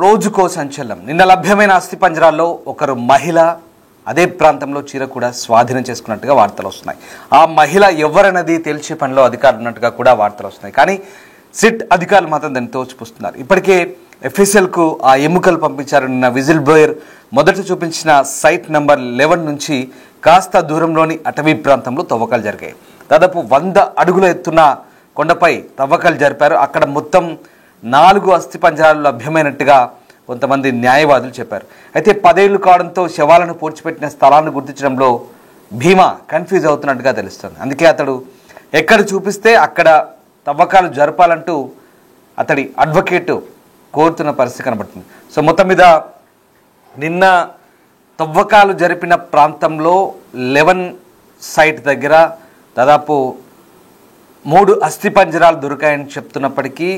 రోజుకో సంచలనం. నిన్న లభ్యమైన అస్థిపంజరాల్లో ఒకరు మహిళ అదే ప్రాంతంలో చీర కూడా స్వాధీనం చేసుకున్నట్టుగా వార్తలు వస్తున్నాయి. ఆ మహిళ ఎవరన్నది తెలిసే పనిలో అధికారులు ఉన్నట్టుగా కూడా వార్తలు వస్తున్నాయి. కానీ సిట్ అధికారులు మాత్రం దాన్ని తోచిపుస్తున్నారు. ఇప్పటికే ఎఫ్ఎస్ఎల్కు ఆ ఎముకలు పంపించారు. నిన్న విజిల్ బ్లోయర్ మొదట చూపించిన సైట్ నెంబర్ 11 నుంచి కాస్త దూరంలోని అటవీ ప్రాంతంలో తవ్వకాలు జరిగాయి. దాదాపు 100 అడుగుల ఎత్తున కొండపై తవ్వకాలు జరిపారు. అక్కడ మొత్తం 4 అస్థిపంజరాలు లభ్యమైనట్టుగా కొంతమంది న్యాయవాదులు చెప్పారు. అయితే 10 ఏళ్లు కావడంతో శవాలను పూడ్చిపెట్టిన స్థలాన్ని గుర్తించడంలో భీమా కన్ఫ్యూజ్ అవుతున్నట్టుగా తెలుస్తుంది. అందుకే అతడు ఎక్కడ చూపిస్తే అక్కడ తవ్వకాలు జరపాలంటూ అతడి అడ్వకేట్ కోరుతున్న పరిస్థితి కనబడుతుంది. సో మొత్తం మీద నిన్న తవ్వకాలు జరిపిన ప్రాంతంలో 11 సైట్ దగ్గర దాదాపు 3 అస్థిపంజరాలు దొరికాయని చెప్తున్నప్పటికీ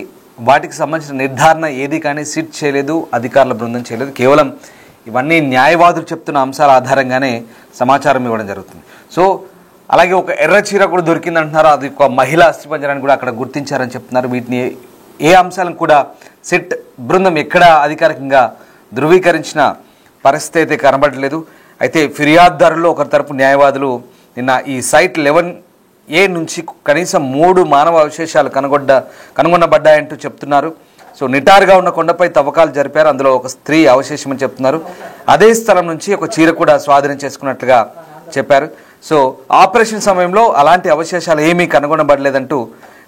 వాటికి సంబంధించిన నిర్ధారణ ఏది కానీ సిట్ చేయలేదు, అధికారుల బృందం చేయలేదు. కేవలం ఇవన్నీ న్యాయవాదులు చెప్తున్న అంశాల ఆధారంగానే సమాచారం ఇవ్వడం జరుగుతుంది. సో అలాగే ఒక ఎర్ర చీర కూడా దొరికిందంటున్నారు. అది ఒక మహిళా అస్థిపంజరాన్ని కూడా అక్కడ గుర్తించారని చెప్తున్నారు. వీటిని ఏ అంశాలను కూడా సిట్ బృందం ఎక్కడా అధికారికంగా ధృవీకరించిన పరిస్థితి అయితే కనబడలేదు. అయితే ఫిర్యాదుదారుల్లో ఒకరి తరపు న్యాయవాదులు నిన్న ఈ సైట్ 11A నుంచి కనీసం 3 మానవ అవశేషాలు కనుగొనబడ్డాయంటూ చెప్తున్నారు. సో నిటారుగా ఉన్న కొండపై తవ్వకాలు జరిపారు. అందులో ఒక స్త్రీ అవశేషమని చెప్తున్నారు. అదే స్థలం నుంచి ఒక చీర కూడా స్వాధీనం చేసుకున్నట్లుగా చెప్పారు. సో ఆపరేషన్ సమయంలో అలాంటి అవశేషాలు ఏమీ కనుగొనబడలేదంటూ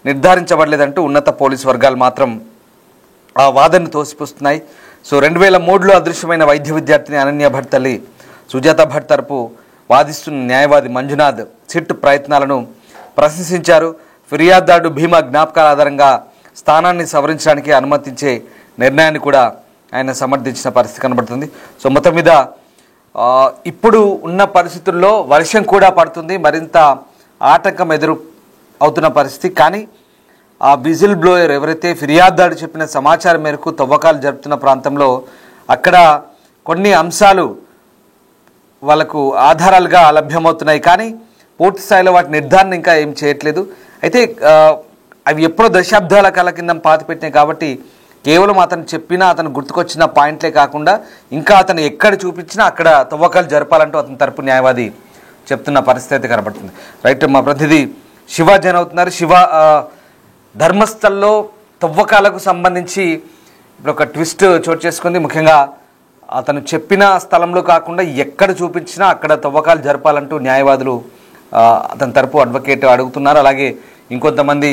నిర్ధారించబడలేదంటూ ఉన్నత పోలీసు వర్గాలు మాత్రం ఆ వాదనను తోసిపుస్తున్నాయి. సో 2003లో అదృశ్యమైన వైద్య విద్యార్థిని అనన్య భట్ తల్లి సుజాత భట్ తరపు వాదిస్తున్న న్యాయవాది మంజునాథ్ సిట్ ప్రయత్నాలను ప్రశంసించారు. ఫిర్యాదుదారుడు భీమా జ్ఞాపకాల ఆధారంగా స్థానాన్ని సవరించడానికి అనుమతించే నిర్ణయాన్ని కూడా ఆయన సమర్థించిన పరిస్థితి కనబడుతుంది. సో మొత్తం మీద ఇప్పుడు ఉన్న పరిస్థితుల్లో వర్షం కూడా పడుతుంది, మరింత ఆటంకం ఎదురు అవుతున్న పరిస్థితి. కానీ ఆ విజిల్ బ్లోయర్ ఎవరైతే ఫిర్యాదుదారుడు చెప్పిన సమాచారం మేరకు తవ్వకాలు జరుపుతున్న ప్రాంతంలో అక్కడ కొన్ని అంశాలు వాళ్ళకు ఆధారాలుగా లభ్యమవుతున్నాయి. కానీ పూర్తి స్థాయిలో వాటి నిర్ధారణ ఇంకా ఏం చేయట్లేదు. అయితే అవి ఎప్పుడో దశాబ్దాల కాల కింద పాతిపెట్టినాయి కాబట్టి కేవలం అతను చెప్పినా అతను గుర్తుకొచ్చిన పాయింట్లే కాకుండా ఇంకా అతను ఎక్కడ చూపించినా అక్కడ తవ్వకాలు జరపాలంటూ అతని తరపు న్యాయవాది చెప్తున్న పరిస్థితి అయితే కనబడుతుంది. రైట్, మా ప్రతినిధి శివ జైన్ అవుతున్నారు. శివ, ధర్మస్థల్లో తవ్వకాలకు సంబంధించి ఇప్పుడు ఒక ట్విస్ట్ చోటు చేసుకుంది. ముఖ్యంగా అతను చెప్పిన స్థలంలో కాకుండా ఎక్కడ చూపించినా అక్కడ తవ్వకాలు జరపాలంటూ న్యాయవాదులు అతని తరపు అడ్వకేట్ అడుగుతున్నారు. అలాగే ఇంకొంతమంది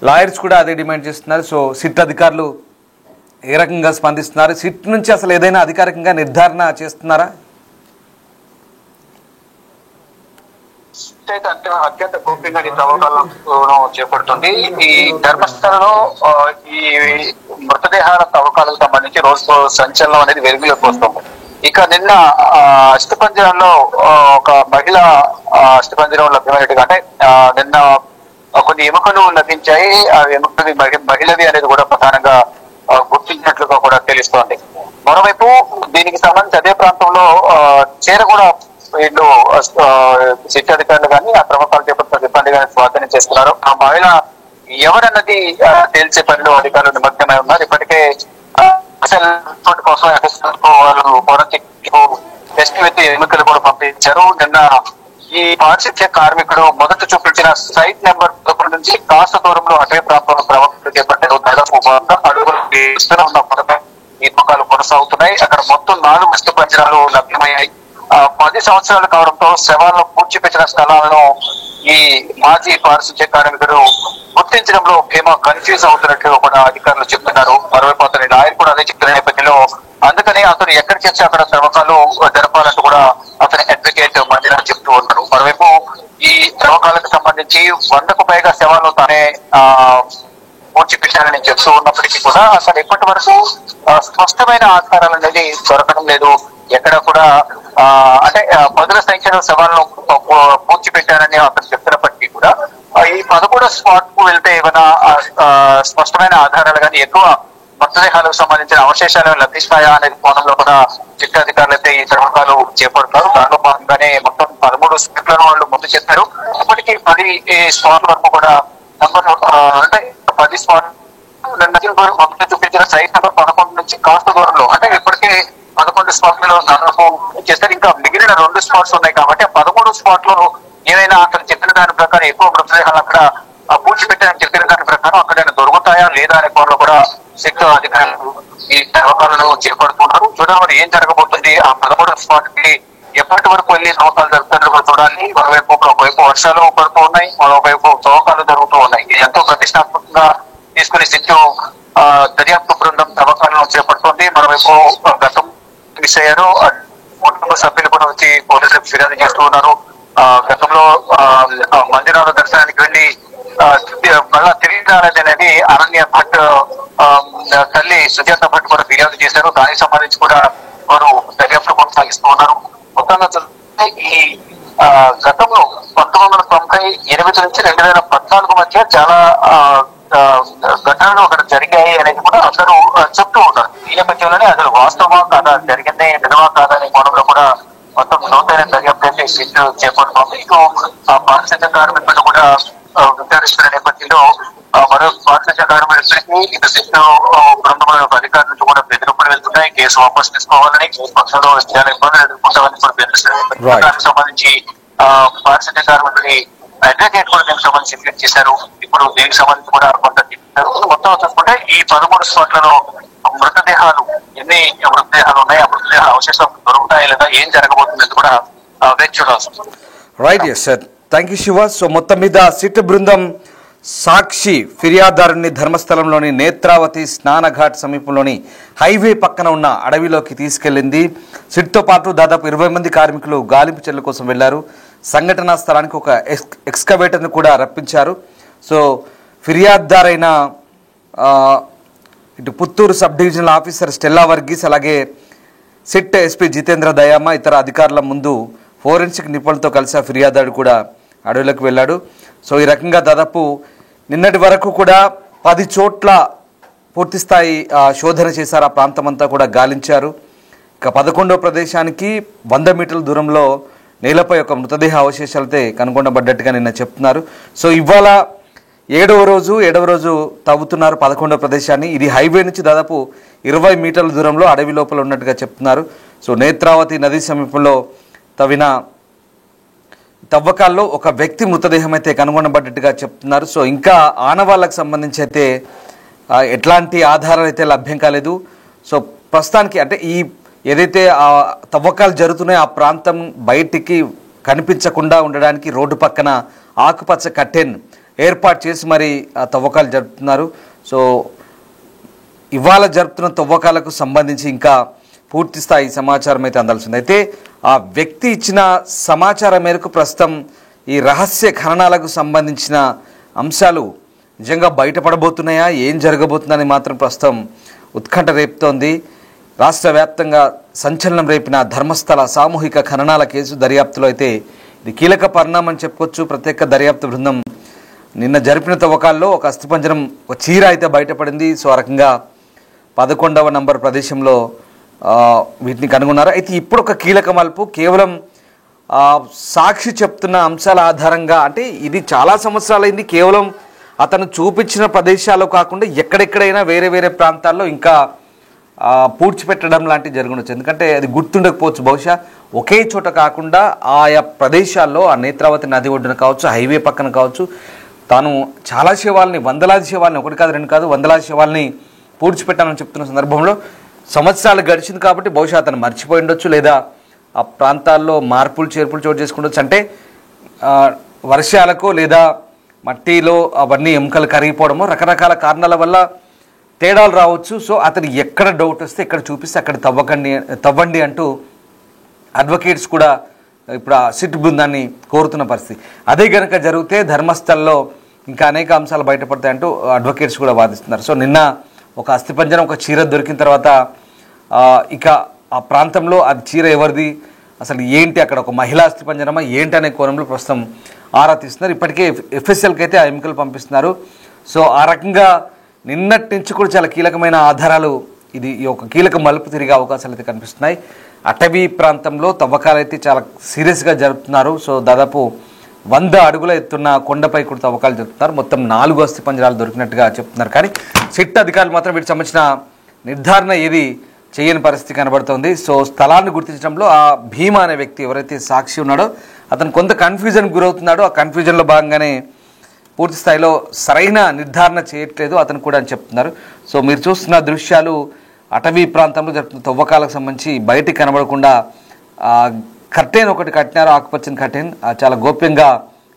లాయర్స్ కూడా అదే డిమాండ్ చేస్తున్నారు. సో సిట్ అధికారులు ఏ రకంగా స్పందిస్తున్నారు? సిట్ నుంచి అసలు ఏదైనా అధికారికంగా నిర్ధారణ చేస్తున్నారా? అత్యంత గోప్యంగా ఈ తవ్వకాలను చేపడుతుంది. ఈ ధర్మస్థలలో ఈ మృతదేహాల తవ్వకాలకు సంబంధించి రోజు సంచలనం అనేది వెలుగులోకి వస్తుంది. ఇక నిన్న అస్థిపంజరంలో ఒక మహిళ అస్థిపంజరం లభ్యమైనట్టుగా, అంటే నిన్న కొన్ని ఎముకలు లభించాయి. ఆ ఎముకలు మహిళవి అనేది కూడా ప్రధానంగా గుర్తించినట్లుగా కూడా తెలుస్తోంది. మరోవైపు దీనికి సంబంధించి అదే ప్రాంతంలో చీర కూడా వీళ్ళు శిక్ష అధికారులు కానీ ఆ తవ్వకాలు చేపడుతున్న సిబ్బంది కానీ స్వాధీనం చేస్తున్నారు. ఆ మహిళ ఎవరన్నది తేల్చే పనిలో అధికారులు నిమగ్నమై ఉన్నారు. ఇప్పటికే కోసం వాళ్ళు టెస్ట్ విత్ ఎన్నికలు కూడా పంపించారు. నిన్న ఈ పారిశుద్ధ్య కార్మికుడు మొదట చూపించిన సైట్ నెంబర్ 11 నుంచి కాస్త దూరంలో అటవీ ప్రాంతంలో ప్రవక్తలు చేపట్టారు. దాదాపు 100 అడుగుల ఉన్న పొరపై ఈ తవ్వకాలు కొనసాగుతున్నాయి. అక్కడ మొత్తం 4 అస్థిపంజరాలు లభ్యమయ్యాయి. 10 సంవత్సరాలు కావడంతో శవాలను పూడ్చిపెట్టిన స్థలాలను ఈ మాజీ పారిశుద్ధ్య కార్మికుడు గుర్తించడంలో భీమా కన్ఫ్యూజ్ అవుతున్నట్లు కూడా అధికారులు చెప్తున్నారు. మరోవైపు అతని లాయర్ కూడా అదే చెప్తున్న నేపథ్యంలో అందుకని అతను ఎక్కడికి వచ్చి అక్కడ తవ్వకాలు జరపాలంటూ కూడా అతని అడ్వకేట్ మంజునాథ్ చెప్తూ ఉన్నారు. మరోవైపు ఈ తవ్వకాలకు సంబంధించి 100కు పైగా శవాలు తానే పూడ్చిపెట్టారని చెప్తూ ఉన్నప్పటికీ కూడా అసలు ఇప్పటి వరకు స్పష్టమైన ఆధారాలు అనేది దొరకడం లేదు. ఎక్కడ కూడా అంటే 10ల సంఖ్యలో శవాలను పూడ్చిపెట్టారని అతను చెప్తున్నప్పటికీ కూడా ఈ 11 స్పాట్ కు వెళ్తే ఏమైనా స్పష్టమైన ఆధారాలు కానీ ఎక్కువ మృతదేహాలకు సంబంధించిన అవశేషాలు లభిస్తాయా అనేది కోణంలో కూడా శిక్ష అధికారులు అయితే ఈ తవ్వకాలు చేపడతారు. దానిలో భాగంగానే మొత్తం 13 స్పాట్లను వాళ్ళు ముందు చేస్తారు. ఇప్పటికీ 10 స్పాట్ల వరకు కూడా అంటే 10 స్పాట్ మొదట చూపించిన సైట్ నెంబర్ 11 నుంచి కాస్త దూరంలో, అంటే ఇప్పటికే 11 స్పాట్లలో దాదాపు చేస్తారు. ఇంకా మిగిలిన 2 స్పాట్స్ ఉన్నాయి కాబట్టి 13 స్పాట్ లో ఏదైనా అక్కడ చెప్పిన దాని ప్రకారం ఎక్కువ మృతదేహాలు అక్కడ పూడ్చిపెట్టారని చెప్పిన దాని ప్రకారం అక్కడ దొరుకుతాయా లేదా అనే కోణంలో కూడా శక్తి అధికారులు ఈ తవ్వకాలను చేపడుతున్నారు. చూడాలి ఏం జరగబోతుంది. ఆ 13 స్పాట్ కి ఎప్పటి వరకు వెళ్ళి తవ్వకాలు జరుగుతుందో కూడా చూడాలి. ఒకవైపు వర్షాలు పడుతూ ఉన్నాయి, మరోవైపు తవ్వకాలు జరుగుతూ ఉన్నాయి. ఇది ఎంతో ప్రతిష్టాత్మకంగా తీసుకునే స్థితిలో దర్యాప్తు బృందం తవ్వకాలను చేపడుతుంది. మరోవైపు గతం మిస్ అయ్యారు, కుటుంబ సభ్యులు కూడా వచ్చి పోలీసులకు ఫిర్యాదు చేస్తూ ఉన్నారు. గతంలో మందిరాల దర్శనానికి వెళ్ళి మళ్ళా తిరిగి రాలేదు అనేది అరణ్య భట్ తల్లి సుజాత భట్ కూడా ఫిర్యాదు చేశారు. దానికి సంబంధించి కూడా వారు దర్యాప్తు కొనసాగిస్తూ ఉన్నారు. మొత్తంగా ఈ గతంలో 1998 నుంచి 2014 మధ్య చాలా ఘటనలు అక్కడ జరిగాయి అనేది కూడా అందరూ చెప్తూ ఉన్నారు. ఈ నేపథ్యంలోనే అసలు వాస్తవా కాదా, జరిగిందే నిజమా కాదా అనే కోణంలో కూడా మొత్తం లోతైన దర్యాప్తు అయితే చేపడుతోంది. ఇటు పారిశుద్ధ్య కార్మికులు కూడా విచారిస్తున్న నేపథ్యంలో మరో పారిశుద్ధ్య కార్మికులకి ఇటు సిట్టు బృందం యొక్క అధికారుల నుంచి కూడా బెదిరింపులు వెళ్తున్నాయి. కేసు వాపసు తీసుకోవాలని, కేసు పక్షంలో చాలా ఇబ్బందులు ఎదుర్కొంటామని కూడా బెదిరిస్తున్నారు. దానికి సంబంధించి పారిశుద్ధ్య కార్మికుడి అడ్వకేట్ కూడా దీనికి సంబంధించి ట్వీట్ చేశారు. ఇప్పుడు దీనికి సంబంధించి కూడా కొంత మొత్తం చూసుకుంటే ఈ 13 స్పాట్లలో మృతదేహాలు ఎన్ని మృతదేహాలు ఉన్నాయి, ఆ మృతదేహాల అవశేషం దొరుకుతాయి లేదా, ఏం జరగబోతుంది కూడా వేచి చూడాల్సి ఉంటుంది. Right, yes sir, thank you Shiva. So మొత్తం మీద సిట్ బృందం సాక్షి ఫిర్యాదుదారుని ధర్మస్థలంలోని నేత్రావతి స్నానఘాట్ సమీపంలోని హైవే పక్కన ఉన్న అడవిలోకి తీసుకెళ్లింది. సిట్తో పాటు దాదాపు 20 మంది కార్మికులు గాలింపు చర్యల కోసం వెళ్లారు. సంఘటనా స్థలానికి ఒక ఎక్స్కవేటర్ను కూడా రప్పించారు. సో ఫిర్యాదుదారైన ఇటు Puttur sub divisional officer Stella Varghese, అలాగే సిట్ ఎస్పీ జితేంద్ర దయామ ఇతర అధికారుల ముందు ఫోరెన్సిక్ నిపుణులతో కలిసి ఆ ఫిర్యాదుదారుడు కూడా అడవిలోకి వెళ్ళాడు. సో ఈ రకంగా దాదాపు నిన్నటి వరకు కూడా 10 చోట్ల పూర్తిస్థాయి శోధన చేశారు. ఆ ప్రాంతం అంతా కూడా గాలించారు. ఇక 11వ ప్రదేశానికి 100 మీటర్ల దూరంలో నేలపై ఒక మృతదేహ అవశేషాలతో కనుగొనబడ్డట్టుగా నిన్న చెప్తున్నారు. సో ఇవాళ 7వ రోజు తవ్వుతున్నారు 11వ ప్రదేశాన్ని. ఇది హైవే నుంచి దాదాపు 20 మీటర్ల దూరంలో అడవి లోపల ఉన్నట్టుగా చెప్తున్నారు. సో నేత్రావతి నది సమీపంలో తవ్విన తవ్వకాల్లో ఒక వ్యక్తి మృతదేహం అయితే కనుగొనబడ్డట్టుగా చెప్తున్నారు. సో ఇంకా ఆనవాళ్ళకు సంబంధించి అయితే ఎట్లాంటి ఆధారాలు అయితే లభ్యం కాలేదు. సో ప్రస్తుతానికి అంటే ఈ ఏదైతే ఆ తవ్వకాలు జరుగుతున్నాయో ఆ ప్రాంతం బయటికి కనిపించకుండా ఉండడానికి రోడ్డు పక్కన ఆకుపచ్చ కట్టెన్ ఏర్పాటు చేసి మరి ఆ తవ్వకాలు జరుపుతున్నారు. సో ఇవాళ జరుపుతున్న తవ్వకాలకు సంబంధించి ఇంకా పూర్తి స్థాయి సమాచారం అయితే అందాల్సింది. అయితే ఆ వ్యక్తి ఇచ్చిన సమాచారం మేరకు ప్రస్తుతం ఈ రహస్య ఖననాలకు సంబంధించిన అంశాలు నిజంగా బయటపడబోతున్నాయా, ఏం జరగబోతుందని మాత్రం ప్రస్తుతం ఉత్కంఠ రేపుతోంది. రాష్ట్ర వ్యాప్తంగా సంచలనం రేపిన ధర్మస్థల సామూహిక ఖననాల కేసు దర్యాప్తులో అయితే ఇది కీలక పరిణామం చెప్పుకోవచ్చు. ప్రత్యేక దర్యాప్తు బృందం నిన్న జరిపిన తవ్వకాల్లో ఒక అస్థిపంజరం, ఒక చీర అయితే బయటపడింది. సో ఆ రకంగా 11వ నంబర్ ప్రదేశంలో వీటిని కనుగొన్నారు. అయితే ఇప్పుడు ఒక కీలక మలుపు, కేవలం సాక్షి చెప్తున్న అంశాల ఆధారంగా, అంటే ఇది చాలా సంవత్సరాలైంది, కేవలం అతను చూపించిన ప్రదేశాలు కాకుండా ఎక్కడెక్కడైనా వేరే వేరే ప్రాంతాల్లో ఇంకా పూడ్చిపెట్టడం లాంటివి జరుగుండొచ్చు. ఎందుకంటే అది గుర్తుండకపోవచ్చు. బహుశా ఒకే చోట కాకుండా ఆయా ప్రదేశాల్లో ఆ నేత్రావతి నది ఒడ్డున కావచ్చు, హైవే పక్కన కావచ్చు, తాను చాలా శవాల్ని, వందలాది శవాల్ని, ఒకటి కాదు రెండు కాదు వందలాది శవాల్ని పూడ్చిపెట్టానని చెప్తున్న సందర్భంలో సంవత్సరాలు గడిచింది కాబట్టి బహుశా అతను మర్చిపోయి ఉండొచ్చు, లేదా ఆ ప్రాంతాల్లో మార్పులు చేర్పులు చోటు చేసుకుండొచ్చు. అంటే వర్షాలకు లేదా మట్టిలో అవన్నీ ఎముకలు కరిగిపోవడమో రకరకాల కారణాల వల్ల తేడాలు రావచ్చు. సో అతను ఎక్కడ డౌట్ వస్తే ఎక్కడ చూపిస్తే అక్కడ తవ్వండి అంటూ అడ్వకేట్స్ కూడా ఇప్పుడు ఆ సిట్ బృందాన్ని కోరుతున్న పరిస్థితి. అదే కనుక జరిగితే ధర్మస్థల్లో ఇంకా అనేక అంశాలు బయటపడతాయంటూ అడ్వకేట్స్ కూడా వాదిస్తున్నారు. సో నిన్న ఒక అస్థిపంజరం, ఒక చీర దొరికిన తర్వాత ఇక ఆ ప్రాంతంలో అది చీర ఎవరిది, అసలు ఏంటి, అక్కడ ఒక మహిళా అస్థిపంజరమా ఏంటి అనే కోణంలో ప్రస్తుతం ఆరా తీస్తున్నారు. ఇప్పటికే ఎఫ్ఎస్ఎల్కి అయితే ఆ ఎముకలు పంపిస్తున్నారు. సో ఆ రకంగా నిన్నటి నుంచి కూడా చాలా కీలకమైన ఆధారాలు, ఇది ఒక కీలక మలుపు తిరిగే అవకాశాలు అయితే కనిపిస్తున్నాయి. అటవీ ప్రాంతంలో తవ్వకాలు అయితే చాలా సీరియస్గా జరుపుతున్నారు. సో దాదాపు 100 అడుగుల ఎత్తున్న కొండపై కూడా తవ్వకాలు జరుపుతున్నారు. మొత్తం 4 అస్థిపంజరాలు దొరికినట్టుగా చెప్తున్నారు. కానీ సిట్ అధికారులు మాత్రం వీటికి సంబంధించిన నిర్ధారణ ఏది చేయని పరిస్థితి కనబడుతోంది. సో స్థలాన్ని గుర్తించడంలో ఆ భీమా అనే వ్యక్తి ఎవరైతే సాక్షి ఉన్నాడో అతను కొంత కన్ఫ్యూజన్కి గురవుతున్నాడో, ఆ కన్ఫ్యూజన్లో భాగంగానే పూర్తి స్థాయిలో సరైన నిర్ధారణ చేయట్లేదు అతను కూడా అని చెప్తున్నారు. సో మీరు చూస్తున్న దృశ్యాలు అటవీ ప్రాంతంలో జరుగుతున్న తవ్వకాలకు సంబంధించి బయటికి కనబడకుండా కర్టెన్ ఒకటి కట్టినారు, ఆకుపచ్చని కర్టెన్, చాలా గోప్యంగా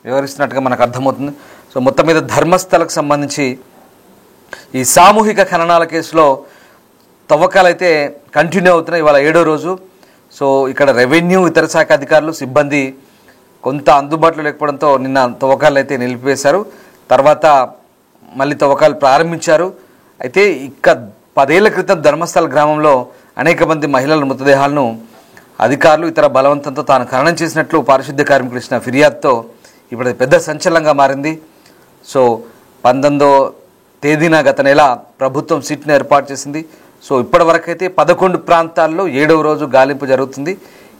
వివరిస్తున్నట్టుగా మనకు అర్థమవుతుంది. సో మొత్తం మీద ధర్మస్థలకు సంబంధించి ఈ సామూహిక ఖననాల కేసులో తవ్వకాలు అయితే కంటిన్యూ అవుతున్నాయి. ఇవాళ 7వ రోజు. సో ఇక్కడ రెవెన్యూ, ఇతర శాఖ అధికారులు, సిబ్బంది కొంత అందుబాటులో లేకపోవడంతో నిన్న తవ్వకాలు అయితే నిలిపివేశారు. తర్వాత మళ్ళీ తవ్వకాలు ప్రారంభించారు. అయితే ఇక 10 ఏళ్ల క్రితం ధర్మస్థల గ్రామంలో అనేక మంది మహిళల మృతదేహాలను అధికారులు ఇతర బలవంతంతో తాను ఖననం చేసినట్లు పారిశుద్ధ్య కార్మికులు ఇచ్చిన ఫిర్యాదుతో ఇప్పుడు పెద్ద సంచలనంగా మారింది. సో 19వ తేదీన గత నెల ప్రభుత్వం సిట్ను ఏర్పాటు చేసింది. సో ఇప్పటి వరకైతే 11 ప్రాంతాల్లో 7వ రోజు గాలింపు జరుగుతుంది.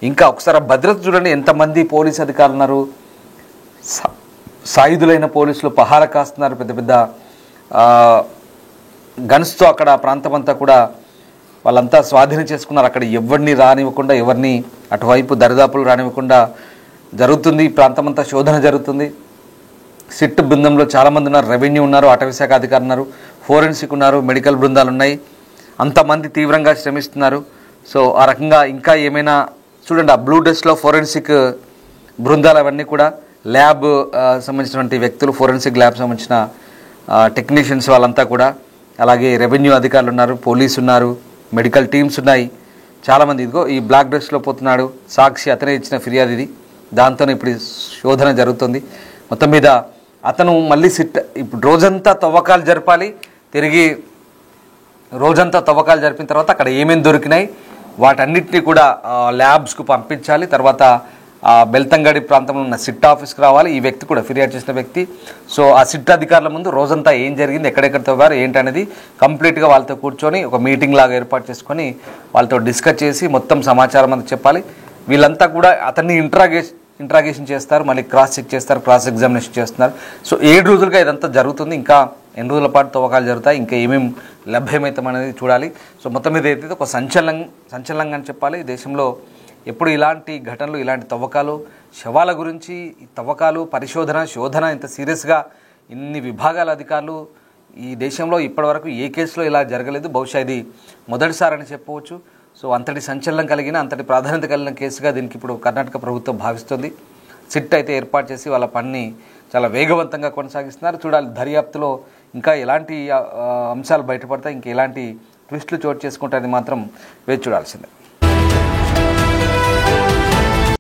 ఇంకా ఒకసారి భద్రత చూడండి, ఎంతమంది పోలీసు అధికారులు ఉన్నారు, సాయుధులైన పోలీసులు పహార కాస్తున్నారు, పెద్ద పెద్ద గన్స్తో అక్కడ ప్రాంతం అంతా కూడా వాళ్ళంతా స్వాధీనం చేసుకున్నారు. అక్కడ ఎవరిని రానివ్వకుండా, ఎవరిని అటువైపు దరిదాపులు రానివ్వకుండా జరుగుతుంది. ఈ ప్రాంతం అంతా శోధన జరుగుతుంది. సిట్ బృందంలో చాలామంది ఉన్నారు, రెవెన్యూ ఉన్నారు, అటవీ శాఖ అధికారులు ఉన్నారు, ఫోరెన్సిక్ ఉన్నారు, మెడికల్ బృందాలు ఉన్నాయి. అంతమంది తీవ్రంగా శ్రమిస్తున్నారు. సో ఆ రకంగా ఇంకా ఏమైనా చూడండి, ఆ బ్లూ డ్రెస్లో ఫోరెన్సిక్ బృందాలు అవన్నీ కూడా ల్యాబ్ సంబంధించినటువంటి వ్యక్తులు, ఫోరెన్సిక్ ల్యాబ్ సంబంధించిన టెక్నీషియన్స్ వాళ్ళంతా కూడా, అలాగే రెవెన్యూ అధికారులు ఉన్నారు, పోలీసు ఉన్నారు, మెడికల్ టీమ్స్ ఉన్నాయి, చాలామంది. ఇదిగో ఈ బ్లాక్ డ్రెస్లో పోతున్నాడు సాక్షి, అతనే ఇచ్చిన ఫిర్యాదు ఇది. దాంతో ఇప్పుడు శోధన జరుగుతుంది. మొత్తం మీద అతను మళ్ళీ సిట్ ఇప్పుడు రోజంతా తవ్వకాలు జరపాలి. తిరిగి రోజంతా తవ్వకాలు జరిపిన తర్వాత అక్కడ ఏమేమి దొరికినాయి వాటన్నిటిని కూడా ల్యాబ్స్కు పంపించాలి. తర్వాత బెల్తంగడి ప్రాంతంలో ఉన్న సిట్ ఆఫీస్కి రావాలి. ఈ వ్యక్తి కూడా ఫిర్యాదు చేసిన వ్యక్తి. సో ఆ సిట్ అధికారుల ముందు రోజంతా ఏం జరిగింది, ఎక్కడెక్కడ తవ్వారు, ఏంటనేది కంప్లీట్గా వాళ్ళతో కూర్చొని ఒక మీటింగ్ లాగా ఏర్పాటు చేసుకొని వాళ్ళతో డిస్కస్ చేసి మొత్తం సమాచారం అంతా చెప్పాలి. వీళ్ళంతా కూడా అతన్ని ఇంట్రాగేషన్ చేస్తారు, మళ్ళీ క్రాస్ చెక్ చేస్తారు, క్రాస్ ఎగ్జామినేషన్ చేస్తున్నారు. సో 7 రోజులుగా ఇదంతా జరుగుతుంది. ఇంకా ఎన్ని రోజుల పాటు తవ్వకాలు జరుగుతాయి, ఇంకా ఏమేమి లభ్యమవుతామనేది చూడాలి. సో మొత్తం మీద అయితే ఒక సంచలనంగా అని చెప్పాలి. దేశంలో ఎప్పుడు ఇలాంటి ఘటనలు, ఇలాంటి తవ్వకాలు, శవాల గురించి ఈ తవ్వకాలు, శోధన ఇంత సీరియస్గా ఇన్ని విభాగాల అధికారులు ఈ దేశంలో ఇప్పటివరకు ఏ కేసులో ఇలా జరగలేదు. బహుశా ఇది మొదటిసారని చెప్పవచ్చు. సో అంతటి సంచలనం కలిగిన, అంతటి ప్రాధాన్యత కలిగిన కేసుగా దీనికి ఇప్పుడు కర్ణాటక ప్రభుత్వం భావిస్తుంది. సిట్ అయితే ఏర్పాటు చేసి వాళ్ళ పనిని చాలా వేగవంతంగా కొనసాగిస్తున్నారు. చూడాలి దర్యాప్తులో ఇంకా ఎలాంటి అంశాలు బయటపడతాయి, ఇంకా ఎలాంటి ట్విస్టులు చోటు చేసుకుంటాయని మాత్రం వేచి చూడాల్సిందే.